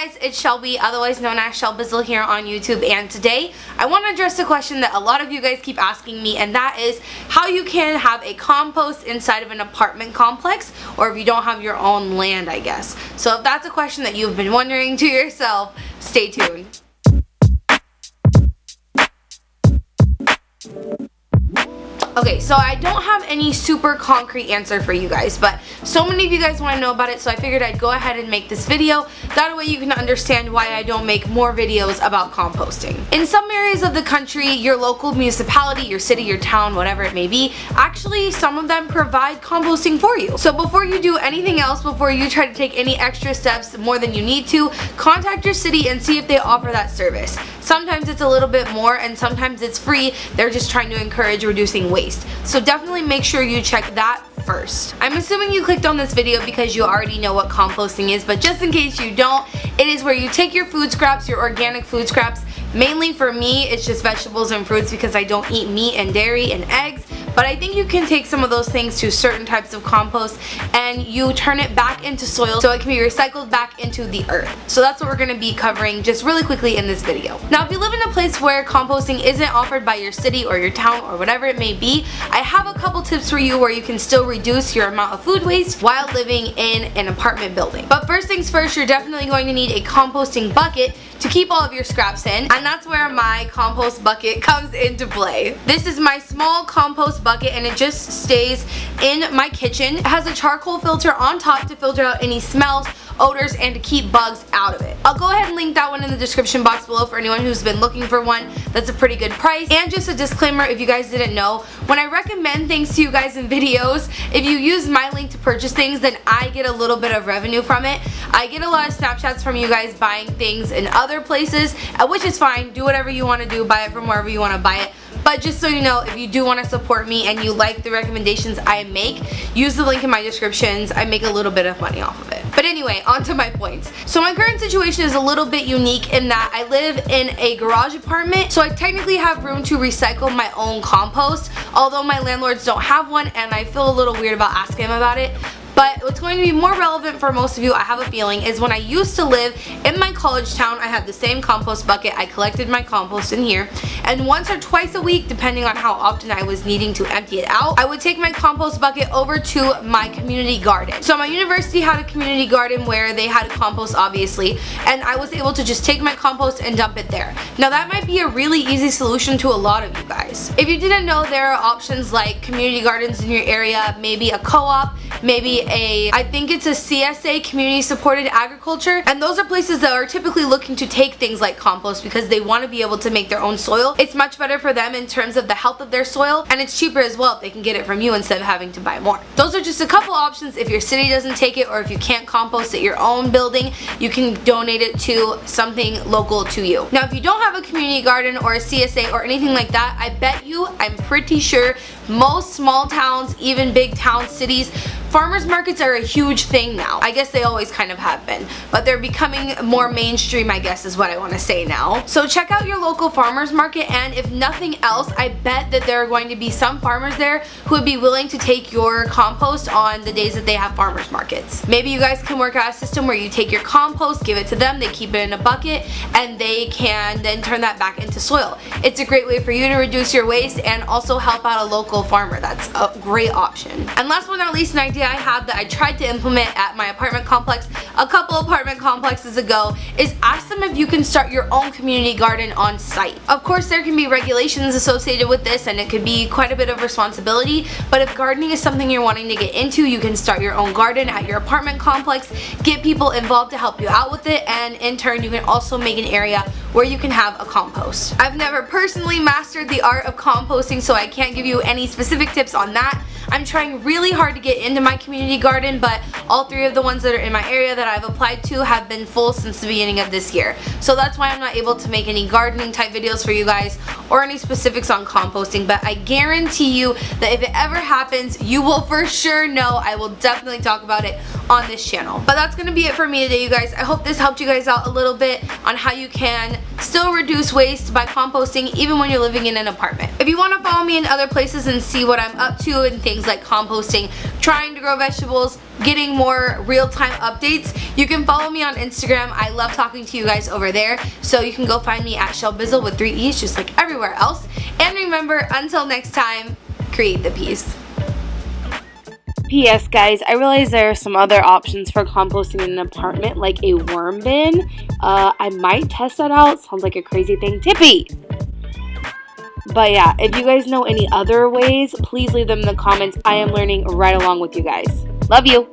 guys, it's Shelby, otherwise known as Shelbizleee here on YouTube, and today I want to address a question that a lot of you guys keep asking me, and that is how you can have a compost inside of an apartment complex, or if you don't have your own land, I guess. So if that's a question that you've been wondering to yourself, stay tuned. Okay, so I don't have any super concrete answer for you guys, but so many of you guys want to know about it, so I figured I'd go ahead and make this video. That way you can understand why I don't make more videos about composting. In some areas of the country, your local municipality, your city, your town, whatever it may be, actually some of them provide composting for you. So before you do anything else, before you try to take any extra steps more than you need to, contact your city and see if they offer that service. Sometimes it's a little bit more and sometimes it's free. They're just trying to encourage reducing waste. So definitely make sure you check that first. I'm assuming you clicked on this video because you already know what composting is, but just in case you don't, it is where you take your food scraps, your organic food scraps. Mainly for me, it's just vegetables and fruits because I don't eat meat and dairy and eggs. But I think you can take some of those things to certain types of compost and you turn it back into soil so it can be recycled back into the earth. So that's what we're going to be covering just really quickly in this video. Now if you live in a place where composting isn't offered by your city or your town or whatever it may be, I have a couple tips for you where you can still reduce your amount of food waste while living in an apartment building. But first things first, you're definitely going to need a composting bucket to keep all of your scraps in, and that's where my compost bucket comes into play. This is my small compost bucket and it just stays in my kitchen. It has a charcoal filter on top to filter out any smells, odors, and to keep bugs out of it. I'll go ahead and link that one in the description box below for anyone who's been looking for one. That's a pretty good price. And just a disclaimer, if you guys didn't know, when I recommend things to you guys in videos, if you use my link to purchase things, then I get a little bit of revenue from it. I get a lot of Snapchats from you guys buying things in other places, which is fine. Do whatever you want to do, buy it from wherever you want to buy it. But just so you know, if you do want to support me and you like the recommendations I make, use the link in my descriptions. I make a little bit of money off of it. But anyway, on to my points. So my current situation is a little bit unique in that I live in a garage apartment, so I technically have room to recycle my own compost, although my landlords don't have one and I feel a little weird about asking them about it. But what's going to be more relevant for most of you, I have a feeling, is when I used to live in my college town, I had the same compost bucket. I collected my compost in here, and once or twice a week, depending on how often I was needing to empty it out, I would take my compost bucket over to my community garden. So my university had a community garden where they had compost, obviously, and I was able to just take my compost and dump it there. Now that might be a really easy solution to a lot of you guys. If you didn't know, there are options like community gardens in your area, maybe a co-op, maybe I think it's a CSA, community supported agriculture, and those are places that are typically looking to take things like compost because they want to be able to make their own soil. It's much better for them in terms of the health of their soil, and it's cheaper as well if they can get it from you instead of having to buy more. Those are just a couple options. If your city doesn't take it, or if you can't compost at your own building, you can donate it to something local to you. Now if you don't have a community garden or a CSA or anything like that, I bet you, I'm pretty sure, most small towns, even big town cities, farmers markets are a huge thing now. I guess they always kind of have been, but they're becoming more mainstream, I guess is what I want to say now. So check out your local farmers market, and if nothing else, I bet that there are going to be some farmers there who would be willing to take your compost on the days that they have farmers markets. Maybe you guys can work out a system where you take your compost, give it to them, they keep it in a bucket, and they can then turn that back into soil. It's a great way for you to reduce your waste and also help out a local farmer. That's a great option. And last but not least, an idea I have that I tried to implement at my apartment complex a couple apartment complexes ago is ask them if you can start your own community garden on site. Of course there can be regulations associated with this and it could be quite a bit of responsibility, but if gardening is something you're wanting to get into, you can start your own garden at your apartment complex, get people involved to help you out with it, and in turn you can also make an area where you can have a compost. I've never personally mastered the art of composting, so I can't give you any specific tips on that. I'm trying really hard to get into my community garden, but all three of the ones that are in my area that I've applied to have been full since the beginning of this year. So that's why I'm not able to make any gardening type videos for you guys or any specifics on composting, but I guarantee you that if it ever happens, you will for sure know. I will definitely talk about it on this channel. But that's going to be it for me today, you guys. I hope this helped you guys out a little bit on how you can still reduce waste by composting even when you're living in an apartment. If you want to follow me in other places and see what I'm up to and things like composting, trying to grow vegetables, getting more real-time updates, you can follow me on Instagram. I love talking to you guys over there. So you can go find me at Shelbizleee with 3 E's, just like everywhere else. And remember, until next time, create the peace. P.S. guys, I realize there are some other options for composting in an apartment, like a worm bin. I might test that out. Sounds like a crazy thing. Tippy! But yeah, if you guys know any other ways, please leave them in the comments. I am learning right along with you guys. Love you!